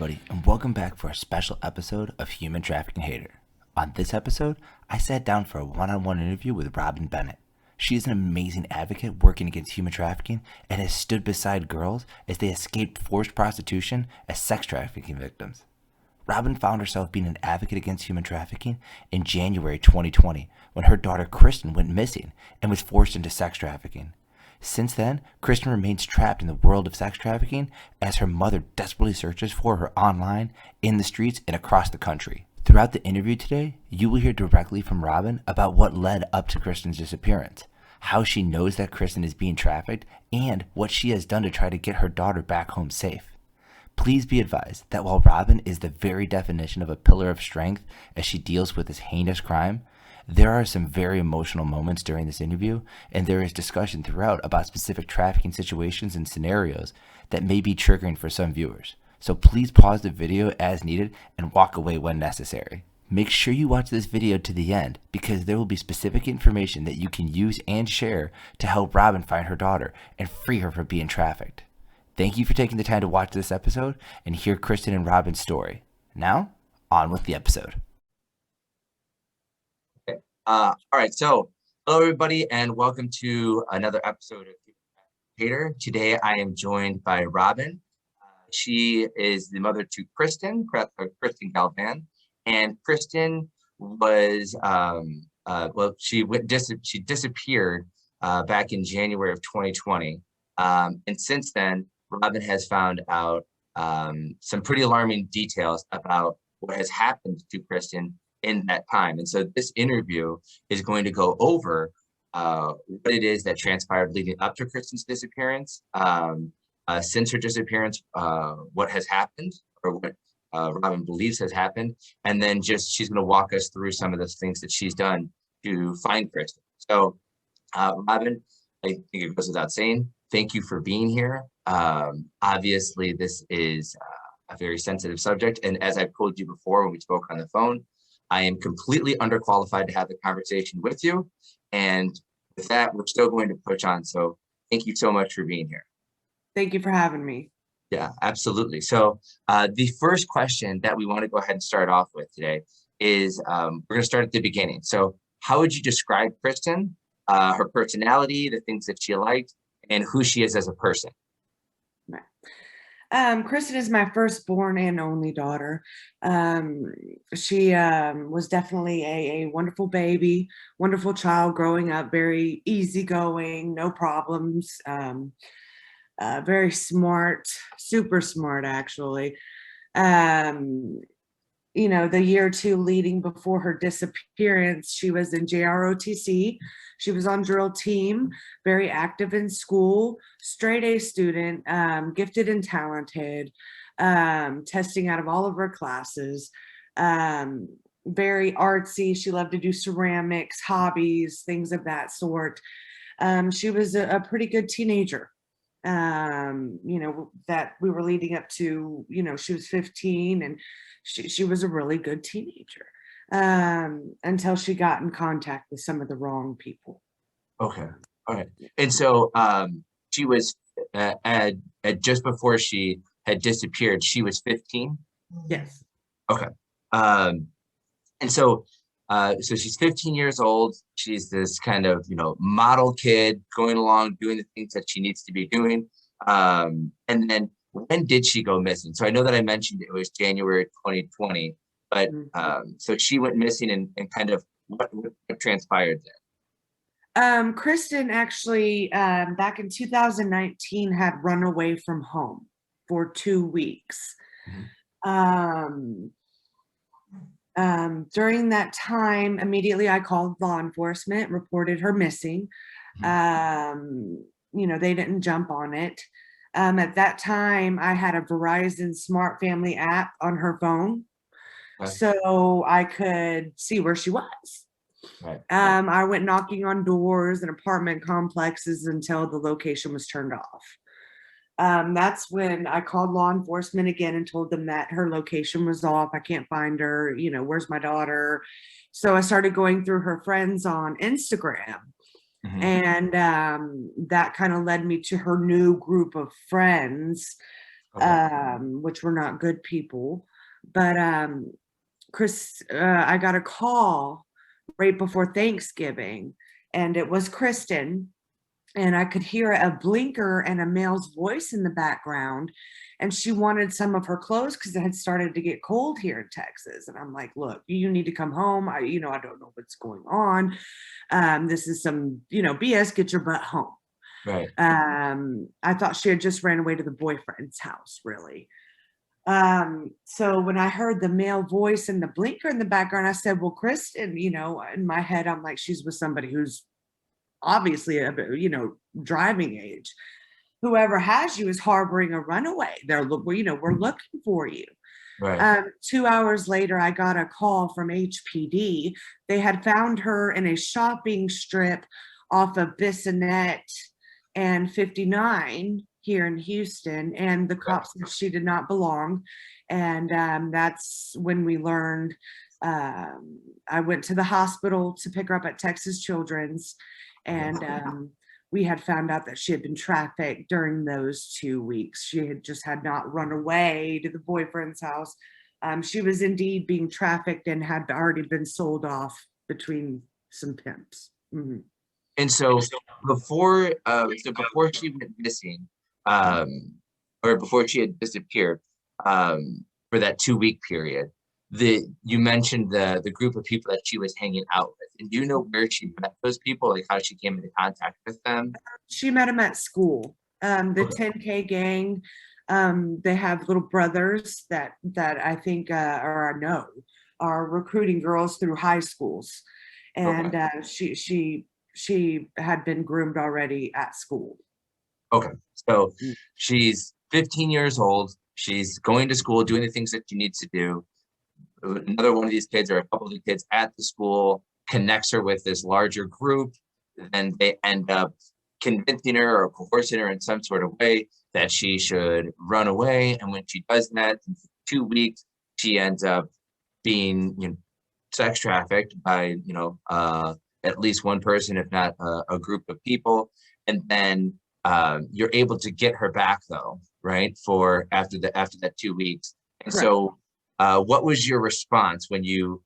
everybody, and welcome back for a special episode of Human Trafficking Hater. On this episode, I sat down for a one-on-one interview with Robin Bennett. She is an amazing advocate working against human trafficking and has stood beside girls as they escaped forced prostitution as sex trafficking victims. Robin found herself being an advocate against human trafficking in January 2020 when her daughter Kristin went missing and was forced into sex trafficking. Since then, Kristin remains trapped in the world of sex trafficking as her mother desperately searches for her online, in the streets, and across the country. Throughout the interview today, you will hear directly from Robin about what led up to Kristin's disappearance, how she knows that Kristin is being trafficked, and what she has done to try to get her daughter back home safe. Please be advised that while Robin is the very definition of a pillar of strength as she deals with this heinous crime, there are some very emotional moments during this interview, and there is discussion throughout about specific trafficking situations and scenarios that may be triggering for some viewers. So please pause the video as needed and walk away when necessary. Make sure you watch this video to the end because there will be specific information that you can use and share to help Robin find her daughter and free her from being trafficked. Thank you for taking the time to watch this episode and hear Kristin and Robin's story. Now, on with the episode. All right, so hello everybody and welcome to another episode of Hater. Today I am joined by Robin. She is the mother to Kristin Galvan, and Kristin was she disappeared back in January of 2020, and since then Robin has found out some pretty alarming details about what has happened to Kristin in that time. And so this interview is going to go over what it is that transpired leading up to Kristin's disappearance, since her disappearance, what has happened or what Robin believes has happened, and then just she's going to walk us through some of the things that she's done to find Kristin. So Robin, I think it goes without saying, thank you for being here. Obviously, this is a very sensitive subject, and as I've told you before when we spoke on the phone, I am completely underqualified to have the conversation with you. And with that, we're still going to push on. So thank you so much for being here. Thank you for having me. Yeah, absolutely. So the first question that we want to go ahead and start off with today is we're going to start at the beginning. So how would you describe Kristin, her personality, the things that she liked, and who she is as a person? Right. Kristin is my firstborn and only daughter. She was definitely a wonderful baby, wonderful child growing up, very easygoing, no problems, very smart, super smart, actually. You know, the year or two leading before her disappearance, she was in JROTC. She was on drill team, very active in school, straight A student, gifted and talented, testing out of all of her classes, very artsy. She loved to do ceramics, hobbies, things of that sort. She was a pretty good teenager. You know, that we were leading up to, you know, she was 15 and she was a really good teenager until she got in contact with some of the wrong people. Okay. All right. And so she was at just before she had disappeared, she was 15. Yes. Okay. And so she's 15 years old. She's this kind of, you know, model kid going along, doing the things that she needs to be doing. And then when did she go missing? So I know that I mentioned it was January 2020, but so she went missing and kind of what transpired there? Kristin actually, back in 2019 had run away from home for 2 weeks. Mm-hmm. During that time, immediately I called law enforcement, reported her missing. You know, they didn't jump on it. At that time, I had a Verizon Smart Family app on her phone, so I could see where she was. Right. I went knocking on doors and apartment complexes until the location was turned off. That's when I called law enforcement again and told them that her location was off. I can't find her. You know, where's my daughter? So I started going through her friends on Instagram. Mm-hmm. And that kind of led me to her new group of friends Okay. which were not good people. But I got a call right before Thanksgiving, and it was Kristin, and I could hear a blinker and a male's voice in the background. And she wanted some of her clothes because it had started to get cold here in Texas. And I'm like, look, you need to come home. I don't know what's going on. This is some, BS, get your butt home. Right. I thought she had just ran away to the boyfriend's house, really. So when I heard the male voice and the blinker in the background, I said, well, Kristin, in my head, I'm like, she's with somebody who's obviously driving age. Whoever has you is harboring a runaway. We're looking for you. Right. 2 hours later, I got a call from HPD. They had found her in a shopping strip off of Bissonnette and 59 here in Houston, and the cops said she did not belong. And that's when we learned. I went to the hospital to pick her up at Texas Children's, and we had found out that she had been trafficked during those 2 weeks. She had not run away to the boyfriend's house. She was indeed being trafficked and had already been sold off between some pimps. Mm-hmm. And so before she went missing, or before she had disappeared, for that 2 week period, you mentioned the group of people that she was hanging out with. And do you know where she met those people, like how she came into contact with them? She met them at school. The 10K gang, they have little brothers that I think or I know are recruiting girls through high schools, and she had been groomed already at school. Okay, so she's 15 years old. She's going to school, doing the things that she needs to do. Another one of these kids, or a couple of the kids at the school, connects her with this larger group. Then they end up convincing her or coercing her in some sort of way that she should run away. And when she does that, in 2 weeks, she ends up being, sex trafficked by, at least one person, if not a group of people. And then you're able to get her back, though, right? For after that 2 weeks. And Correct. So what was your response when you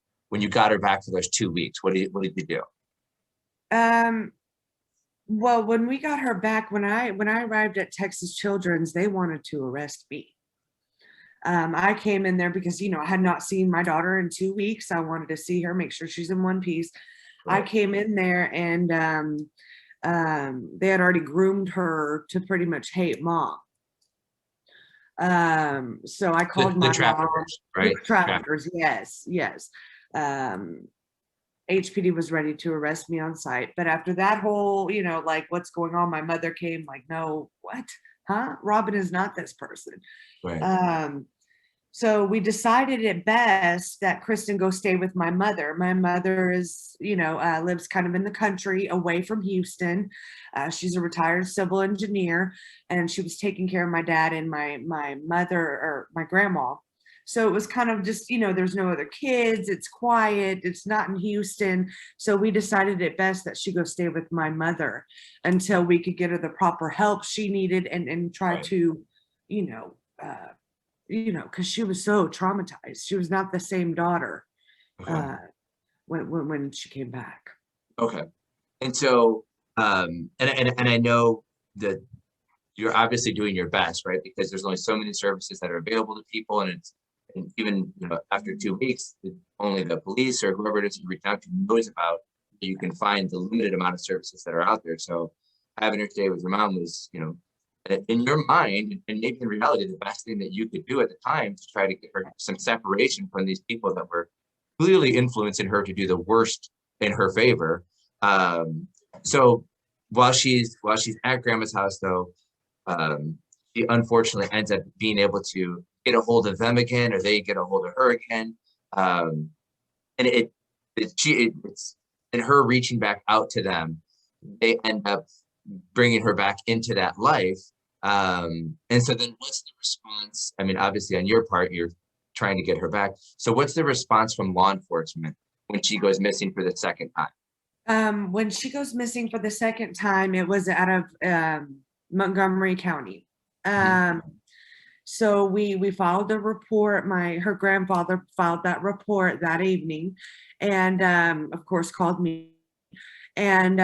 got her back for those 2 weeks? What did you do? Well, when we got her back, when I arrived at Texas Children's, they wanted to arrest me. I came in there because, I had not seen my daughter in 2 weeks. I wanted to see her, make sure she's in one piece. Right. I came in there and they had already groomed her to pretty much hate mom. So I called my traffickers, mom, right? The traffickers, yes. HPD was ready to arrest me on site. But after that whole, like, what's going on? My mother came like, no, what? Huh? Robin is not this person. Right. So we decided it best that Kristin go stay with my mother. My mother is, lives kind of in the country away from Houston. She's a retired civil engineer, and she was taking care of my dad and my mother, or my grandma. So it was kind of just, there's no other kids. It's quiet. It's not in Houston. So we decided it best that she go stay with my mother until we could get her the proper help she needed and try Right. to, because she was so traumatized. She was not the same daughter when she came back. Okay. And so, and I know that you're obviously doing your best, right? Because there's only so many services that are available to people, and even after 2 weeks, only the police or whoever it is you reach out to knows about. You can find the limited amount of services that are out there. So having her stay with your mom was, in your mind, and maybe in reality, the best thing that you could do at the time to try to get her some separation from these people that were clearly influencing her to do the worst in her favor. So while she's at grandma's house, though, she unfortunately ends up being able to get a hold of them again, or they get a hold of her again. And it's in her reaching back out to them, they end up bringing her back into that life. And so then what's the response? I mean, obviously on your part, you're trying to get her back. So what's the response from law enforcement when she goes missing for the second time? When she goes missing for the second time, it was out of Montgomery County. So we filed a report. Her grandfather filed that report that evening, and of course called me. And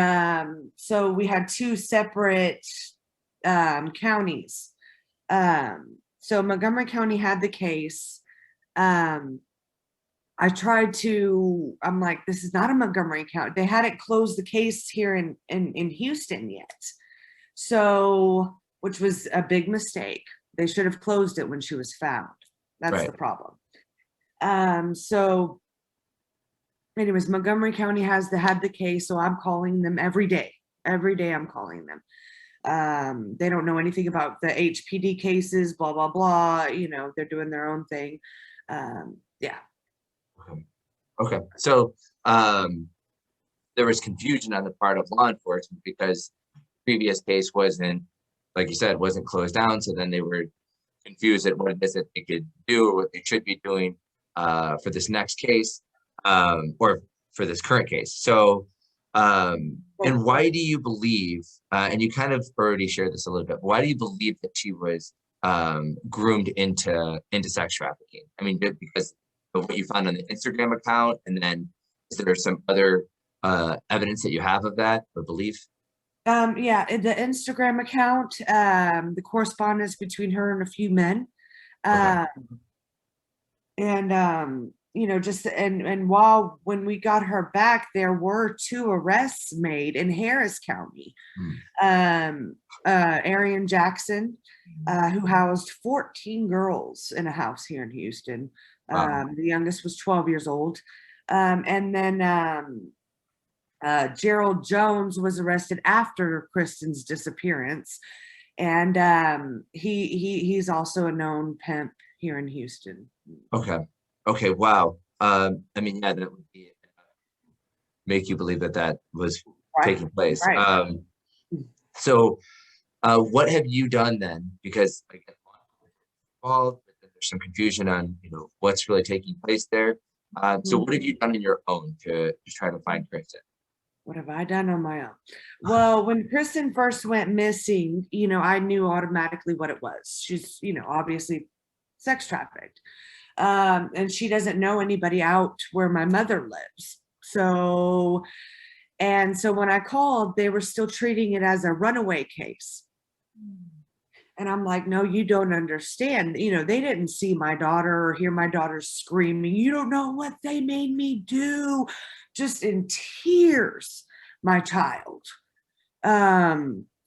so we had two separate counties. So Montgomery County had the case. I'm like, this is not a Montgomery County. They hadn't closed the case here in Houston yet. So, which was a big mistake. They should have closed it when she was found. That's Right. the problem. So anyways, Montgomery County had the case. So I'm calling them every day. Every day I'm calling them. They don't know anything about the HPD cases, blah, blah, blah. You know, they're doing their own thing. Yeah. Okay. So there was confusion on the part of law enforcement because the previous case wasn't, like you said, wasn't closed down. So then they were confused at what it is that they could do or what they should be doing for this next case or for this current case. So, and why do you believe, and you kind of already shared this a little bit, why do you believe that she was groomed into sex trafficking? I mean, because of what you found on the Instagram account, and then is there some other evidence that you have of that or belief? Yeah, the Instagram account, the correspondence between her and a few men. Okay. And you know, just and while when we got her back, there were 2 arrests made in Harris County. Arian Jackson, who housed 14 girls in a house here in Houston. Wow. The youngest was 12 years old. And then Gerald Jones was arrested after Kristin's disappearance. And he's also a known pimp here in Houston. Okay. Okay. Wow. I mean, yeah, that would be make you believe that was taking place. Right. So what have you done then? Because I get involved, but then there's some confusion on, you know, what's really taking place there. So what have you done on your own to try to find Kristen? What have I done on my own? Well, when Kristin first went missing, you know, I knew automatically what it was. She's, you know, obviously sex trafficked. And she doesn't know anybody out where my mother lives. So when I called, they were still treating it as a runaway case. And I'm like, no, you don't understand. You know, they didn't see my daughter or hear my daughter screaming. You don't know what they made me do. Just in tears, my child.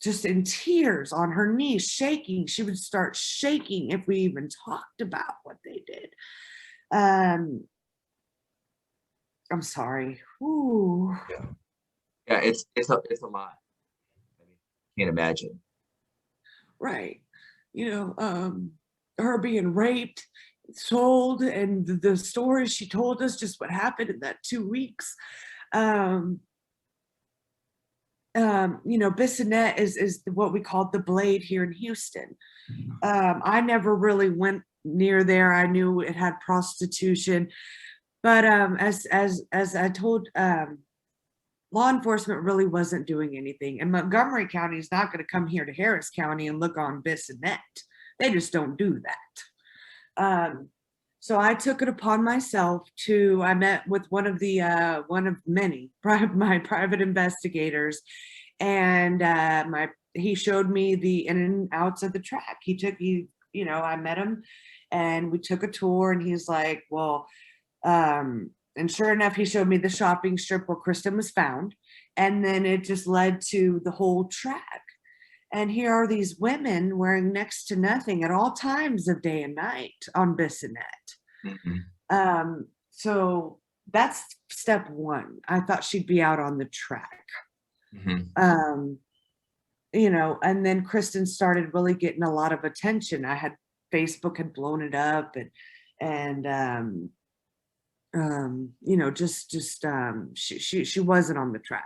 Just in tears on her knees, shaking. She would start shaking if we even talked about what they did. I'm sorry. Ooh. Yeah, it's a lot. I mean, can't imagine. Right. You know, her being raped, sold, and the stories she told us, just what happened in that 2 weeks. You know, Bissonnette is what we call the Blade here in Houston. I never really went near there. I knew it had prostitution, but as I told, law enforcement really wasn't doing anything. And Montgomery County is not going to come here to Harris County and look on Bissonnette. They just don't do that. So I took it upon myself I met with one of many my private investigators, and he showed me the in and outs of the track. You know, I met him and we took a tour, and he's like, well, and sure enough, he showed me the shopping strip where Kristin was found. And then it just led to the whole track. And here are these women wearing next to nothing at all times of day and night on Bissonnette. Mm-hmm. So that's step one. I thought she'd be out on the track. Mm-hmm. You know, and then Kristin started really getting a lot of attention. Facebook had blown it up, and you know, she wasn't on the track.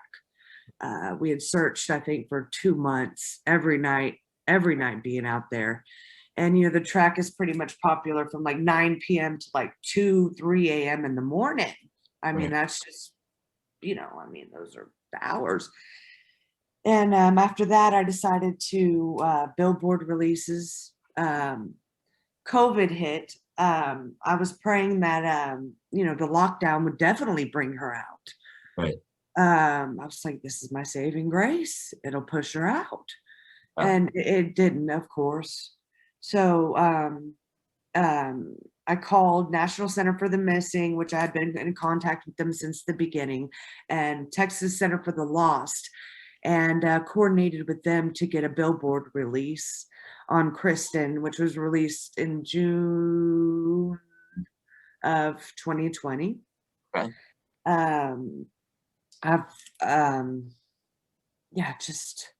We had searched, I think, for 2 months, every night being out there. And, you know, the track is pretty much popular from like 9 p.m. to like 2, 3 a.m. in the morning. I mean, that's just, you know, I mean, those are the hours. And after that, I decided to billboard releases. COVID hit, I was praying that, you know, the lockdown would definitely bring her out. Right. I was like, this is my saving grace. It'll push her out. Wow. And it didn't, of course. So I called National Center for the Missing, which I had been in contact with them since the beginning, and Texas Center for the Lost, and coordinated with them to get a billboard release on Kristin, which was released in June of 2020. Okay. I've yeah, just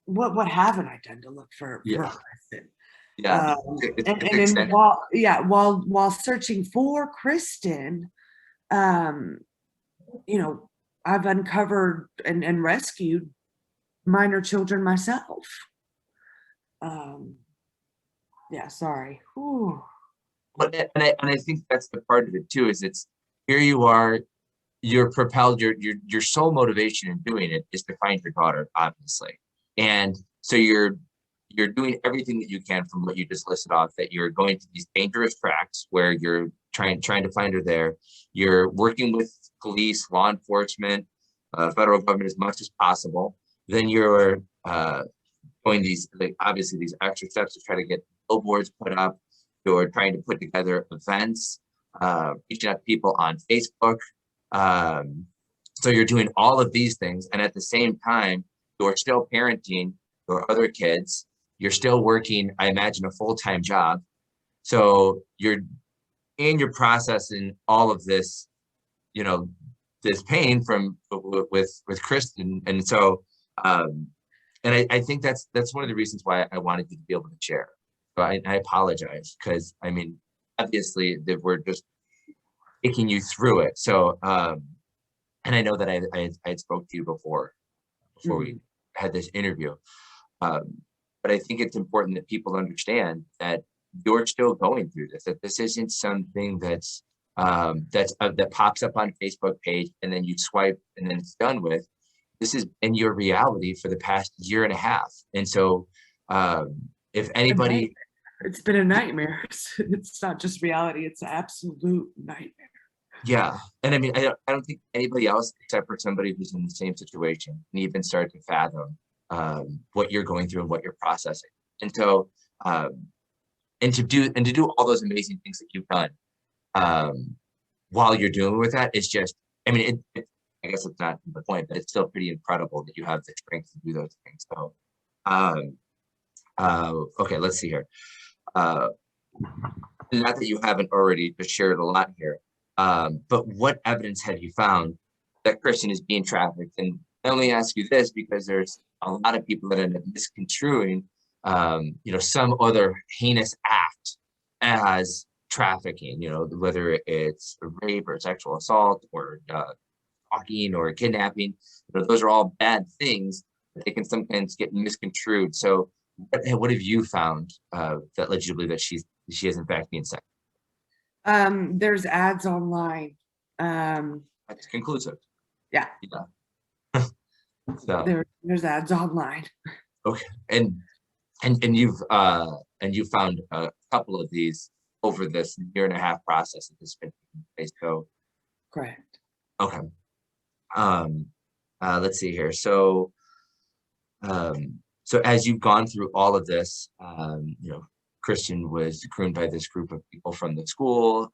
what haven't I done to look for Kristin? Yeah. And then while searching for Kristin, you know, I've uncovered and rescued minor children myself. Yeah, sorry. Whew. But and I think that's the part of it too, is it's here you are, you're propelled, your sole motivation in doing it is to find your daughter, obviously. And so you're doing everything that you can from what you just listed off, that you're going to these dangerous tracks where you're trying to find her there. You're working with police, law enforcement, federal government as much as possible. Then you're going these, like, obviously these extra steps to try to get billboards put up. You're trying to put together events, reaching out to people on Facebook. So you're doing all of these things, and at the same time, you're still parenting your other kids. You're still working, I imagine, a full-time job. So you're processing all of this, you know, this pain from with Kristin. And so, and I think that's one of the reasons why I wanted you to be able to share. So I apologize, because I mean, obviously that we're just taking you through it. So, and I know that I had spoke to you before we had this interview. But I think it's important that people understand that you're still going through this, that this isn't something that's that pops up on Facebook page and then you swipe and then it's done with. This is in your reality for the past year and a half. And so if anybody, it's been a nightmare. It's not just reality, it's an absolute nightmare. Yeah. And I mean, I don't think anybody else, except for somebody who's in the same situation, can even start to fathom what you're going through and what you're processing. And so, and to do all those amazing things that you've done while you're dealing with that is just, I mean, I guess it's not the point, but it's still pretty incredible that you have the strength to do those things. So, okay, let's see here. Not that you haven't already just shared a lot here, but what evidence have you found that Kristin is being trafficked? And I only ask you this because there's a lot of people that end up misconstruing, you know, some other heinous act as trafficking, you know, whether it's rape or sexual assault or stalking or kidnapping. You know, those are all bad things, but they can sometimes get misconstrued. So what have you found that led you to believe that she is in fact being sexual? There's ads online. That's conclusive. Yeah. So there's ads online. Okay, and you've found a couple of these over this year and a half process that has been taking place. So correct. Okay. Let's see here. So so as you've gone through all of this, you know, Kristin was groomed by this group of people from the school.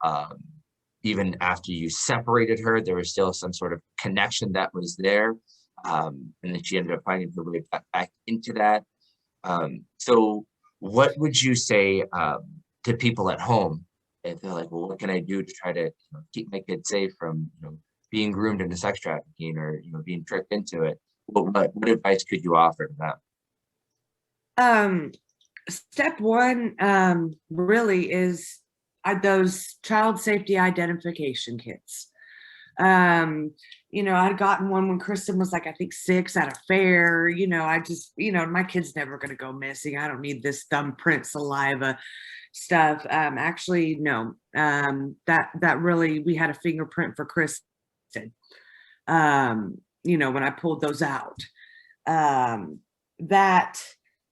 Even after you separated her, there was still some sort of connection that was there. And then she ended up finding her way back into that. So what would you say to people at home if they're like, well, what can I do to try to, you know, keep my kids safe from, you know, being groomed into sex trafficking or, you know, being tricked into it? What advice could you offer to them? Step one really is those child safety identification kits. You know, I'd gotten one when Kristin was like, I think 6 at a fair. You know, I just, you know, my kid's never going to go missing. I don't need this thumbprint saliva stuff. Actually, no, that really, we had a fingerprint for Kristin. You know, when I pulled those out, that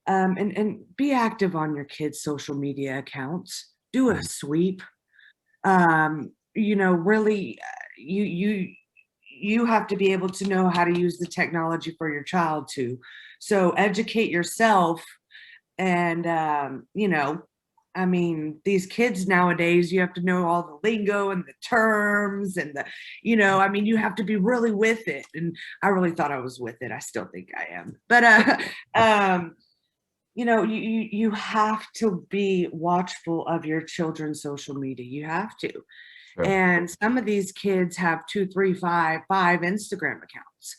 And be active on your kids' social media accounts. Do a sweep. Really, you have to be able to know how to use the technology for your child too. So educate yourself. And I mean, these kids nowadays, you have to know all the lingo and the terms and I mean, you have to be really with it. And I really thought I was with it. I still think I am. But you have to be watchful of your children's social media. You have to. Sure. And some of these kids have 2, 3, 5 Instagram accounts.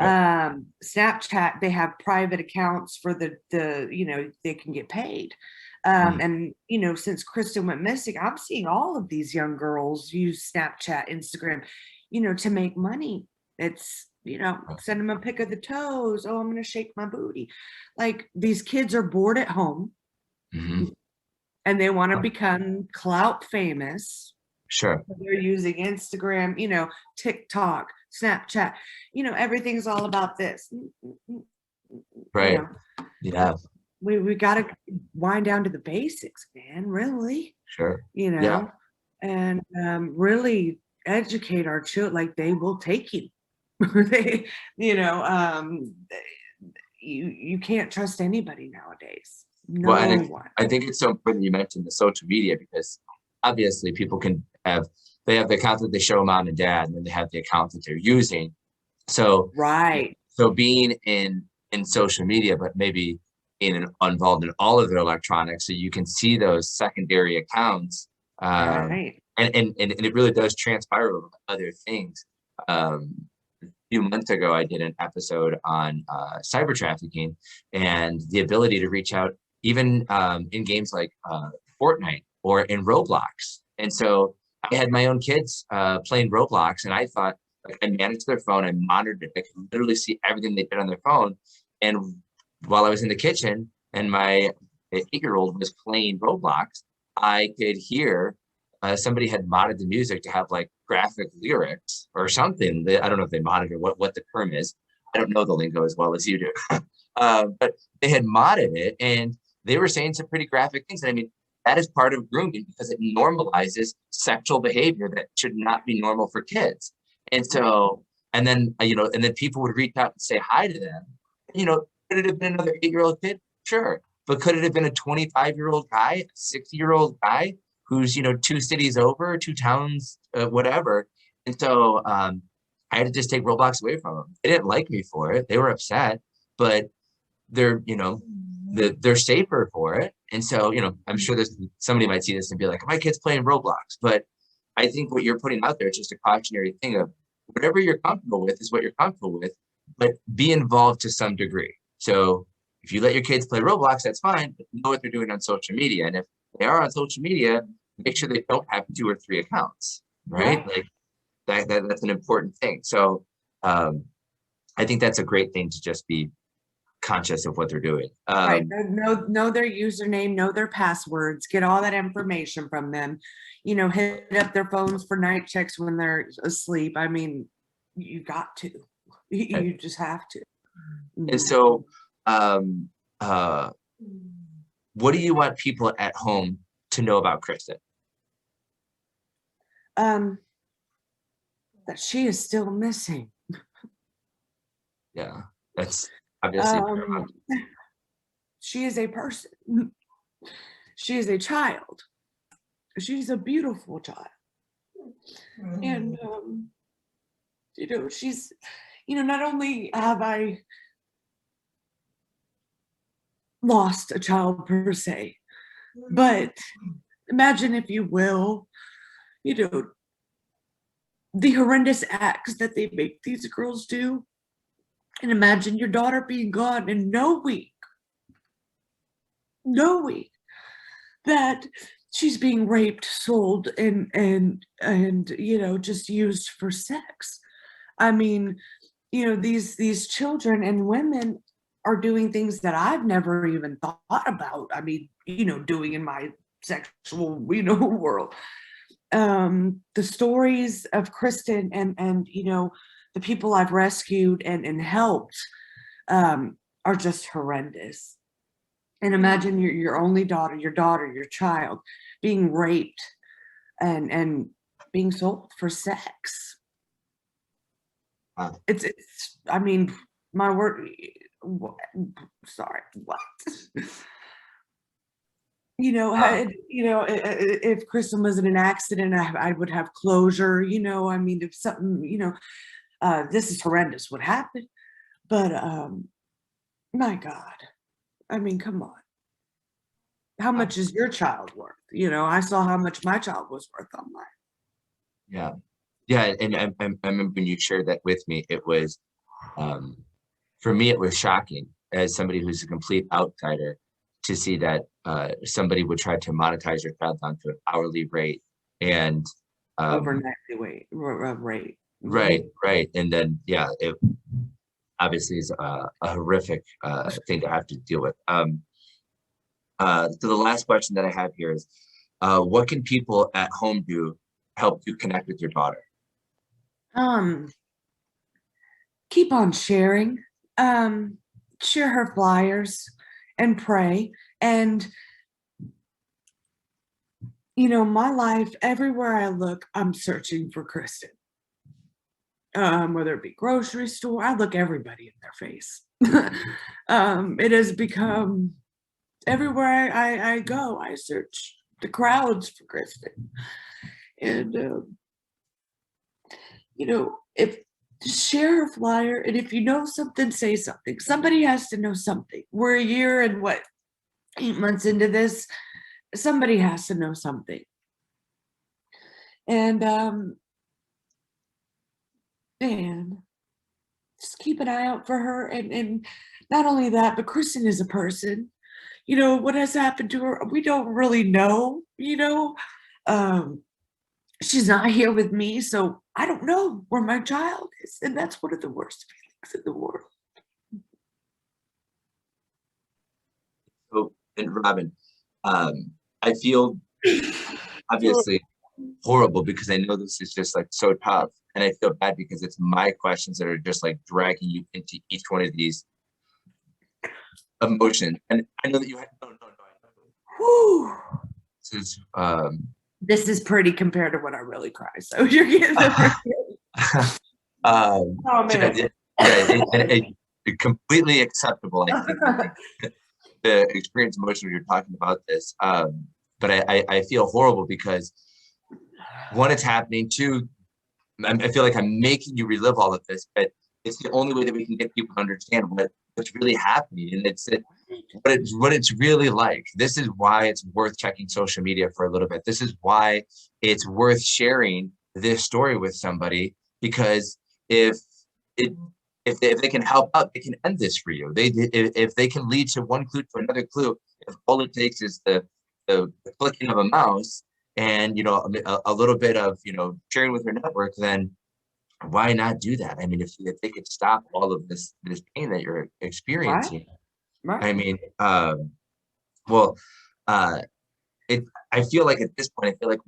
Right. Snapchat, they have private accounts for the they can get paid. And since Kristin went missing, I'm seeing all of these young girls use Snapchat, Instagram, to make money. It's send them a pic of the toes. Oh, I'm gonna shake my booty. Like, these kids are bored at home, and they want to become clout famous. Sure. They're using Instagram, TikTok, Snapchat, everything's all about this. Right. Yeah. We got to wind down to the basics, man, really. Sure. And really educate our children. Like, they will take you. They, you can't trust anybody nowadays. No one. I think it's so important you mentioned the social media, because obviously people they have the account that they show mom and dad, and then they have the account that they're using. So right. So being in social media, but maybe involved in all of their electronics, so you can see those secondary accounts. Right. And it really does transpire over other things. A few months ago, I did an episode on cyber trafficking and the ability to reach out even in games like Fortnite or in Roblox. And so I had my own kids playing Roblox, and I thought, like, I managed their phone, I monitored it, I could literally see everything they did on their phone. And while I was in the kitchen and my 8-year-old was playing Roblox, I could hear somebody had modded the music to have like graphic lyrics or something. I don't know if they modded or what the term is. I don't know the lingo as well as you do. But they had modded it, and they were saying some pretty graphic things. And I mean, that is part of grooming, because it normalizes sexual behavior that should not be normal for kids. And so, and then people would reach out and say hi to them. Could it have been another 8-year-old kid? Sure. But could it have been a 25-year-old guy, a 60-year-old guy who's, 2 cities over, 2 towns, whatever? And so I had to just take Roblox away from them. They didn't like me for it. They were upset, but they're, they're safer for it. And so, I'm sure somebody might see this and be like, my kid's playing Roblox. But I think what you're putting out there is just a cautionary thing of whatever you're comfortable with is what you're comfortable with, but be involved to some degree. So if you let your kids play Roblox, that's fine, but know what they're doing on social media. And if they are on social media, make sure they don't have 2 or 3 accounts, right? Like that's an important thing. So I think that's a great thing to just be conscious of what they're doing. Right. Know their username, know their passwords, get all that information from them. Hit up their phones for night checks when they're asleep. I mean, you got to. You just have to. And so, what do you want people at home to know about Kristin? That she is still missing. Yeah, that's obviously she is a person. She is a child. She's a beautiful child. And she's, not only have I lost a child per se, but imagine, if you will, the horrendous acts that they make these girls do. And imagine your daughter being gone and knowing that she's being raped, sold, and just used for sex. I mean, these children and women are doing things that I've never even thought about. I mean, doing in my sexual, world. The stories of Kristin and the people I've rescued and helped are just horrendous. And imagine your only daughter, your child being raped and being sold for sex. Wow. It's I mean, my word, sorry, what? If Kristen was in an accident, I would have closure, I mean, if something, this is horrendous what happened, but my God, I mean, come on. How much is your child worth? I saw how much my child was worth online. Yeah. Yeah. And I remember when you shared that with me, it was, for me, it was shocking as somebody who's a complete outsider to see that somebody would try to monetize your child onto an hourly rate and Overnight rate. Right. And then, yeah, it obviously is a horrific thing to have to deal with. So the last question that I have here is, what can people at home do help you connect with your daughter? Keep on sharing. Share her flyers and pray. And my life, everywhere I look, I'm searching for Kristin. Whether it be grocery store, I look everybody in their face. It has become everywhere I go, I search the crowds for Kristin. And if share a flyer, and if you know something, say something. Somebody has to know something. We're a year and 8 months into this. Somebody has to know something. And just keep an eye out for her. And not only that, but Kristin is a person. What has happened to her, we don't really know. She's not here with me, so I don't know where my child is, and that's one of the worst feelings in the world. So, and Robin, I feel obviously horrible because I know this is just like so tough, and I feel bad because it's my questions that are just like dragging you into each one of these emotions. And I know that you had no. Whew. This is pretty compared to when I really cry. So you're getting oh man. Yeah, completely acceptable. I think the experience emotion when you're talking about this. But I feel horrible because one, it's happening. Two, I feel like I'm making you relive all of this, but it's the only way that we can get people to understand what's really happening, and what it's really like. This is why it's worth checking social media for a little bit. This is why it's worth sharing this story with somebody, because if they can help out, they can end this for you. If they can lead to one clue to another clue, if all it takes is the clicking of a mouse and a little bit of sharing with your network, then why not do that? I mean, if they could stop all of this pain that you're experiencing, right. I mean, I feel like at this point, I feel like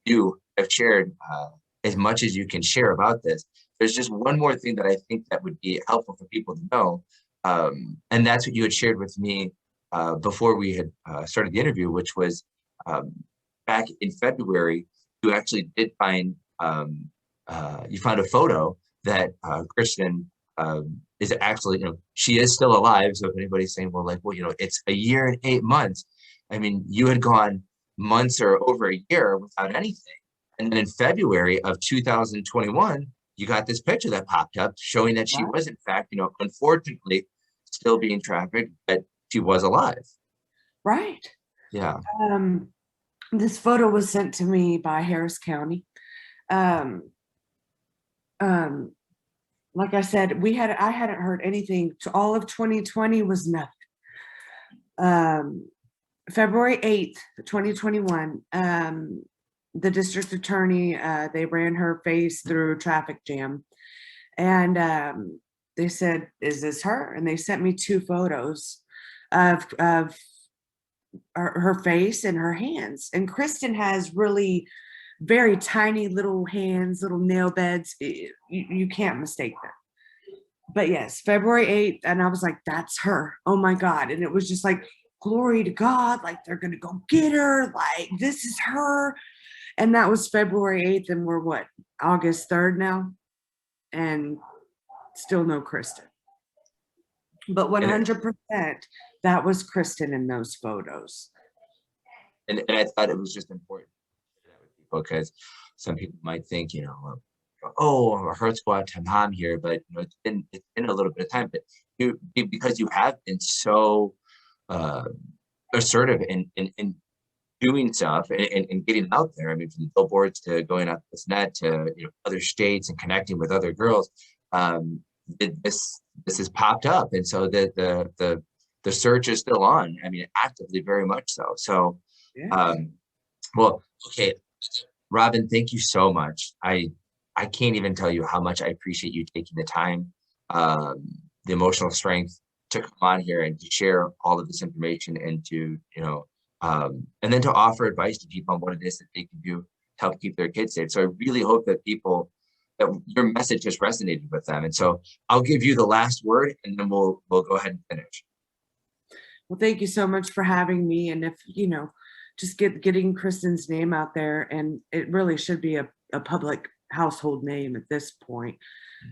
you have shared as much as you can share about this. There's just one more thing that I think that would be helpful for people to know, and that's what you had shared with me before we had started the interview, which was back in February, you actually did find you found a photo that Kristin is actually, she is still alive. So if anybody's saying, it's a year and 8 months. I mean, you had gone months or over a year without anything. And then in February of 2021, you got this picture that popped up showing that she was, in fact, unfortunately still being trafficked, but she was alive. Right. Yeah. This photo was sent to me by Harris County. Like I said, I hadn't heard anything. All of 2020 was nothing. February 8th, 2021, the district attorney, they ran her face through a traffic jam. And they said, "Is this her?" And they sent me 2 photos of her face and her hands. And Kristin has really very tiny little hands, little nail beds. You can't mistake them. But yes, February 8th, and I was like, that's her. Oh my God. And it was just like, glory to God, like they're gonna go get her, like this is her. And that was February 8th, and we're what, August 3rd now? And still no Kristin. But 100% that was Kristin in those photos. And I thought it was just important to share that with people, because some people might think, oh, our hearts go out to mom here, but it's been a little bit of time. But because you have been so assertive in doing stuff and getting out there. I mean, from the billboards to going out this net to other states and connecting with other girls. This has popped up, and so the search is still on. I mean, actively, very much so. So, Yeah. well, okay, Robin, thank you so much. I can't even tell you how much I appreciate you taking the time, the emotional strength to come on here and to share all of this information, and to and then to offer advice to people on what it is that they can do to help keep their kids safe. So I really hope that that your message has resonated with them. And so I'll give you the last word, and then we'll go ahead and finish. Well, thank you so much for having me. And if, just getting Kristin's name out there, and it really should be a public household name at this point.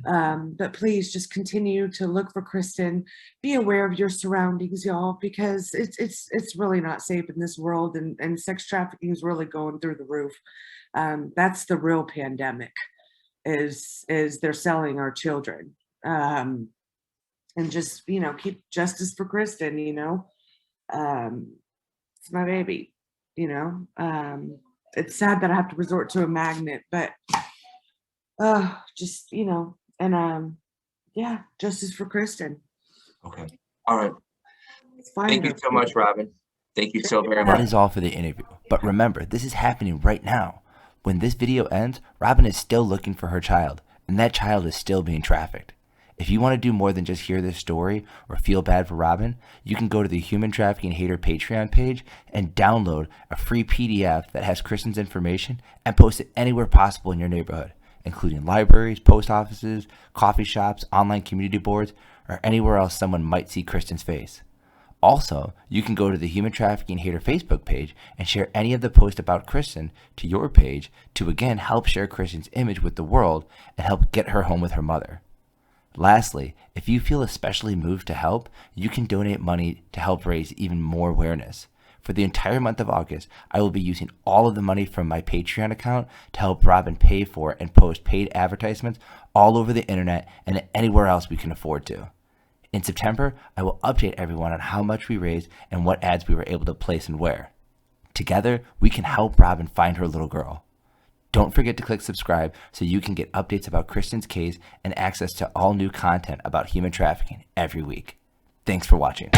But please just continue to look for Kristin. Be aware of your surroundings, y'all, because it's really not safe in this world, and sex trafficking is really going through the roof. That's the real pandemic, is they're selling our children. And just, keep justice for Kristin, it's my baby, it's sad that I have to resort to a magnet, but just, yeah, justice for Kristin. Okay. All right. Thank you her. so much, Robin. Thank you so very That much. is all for the interview. But remember, this is happening right now. When this video ends, Robin is still looking for her child, and that child is still being trafficked. If you want to do more than just hear this story or feel bad for Robin, you can go to the Human Trafficking Hater Patreon page and download a free PDF that has Kristin's information and post it anywhere possible in your neighborhood, including libraries, post offices, coffee shops, online community boards, or anywhere else someone might see Kristin's face. Also, you can go to the Human Trafficking Hater Facebook page and share any of the posts about Kristin to your page to again help share Kristin's image with the world and help get her home with her mother. Lastly, if you feel especially moved to help, you can donate money to help raise even more awareness. For the entire month of August, I will be using all of the money from my Patreon account to help Robin pay for and post paid advertisements all over the internet and anywhere else we can afford to. In September, I will update everyone on how much we raised and what ads we were able to place and where. Together, we can help Robin find her little girl. Don't forget to click subscribe so you can get updates about Kristin's case and access to all new content about human trafficking every week. Thanks for watching.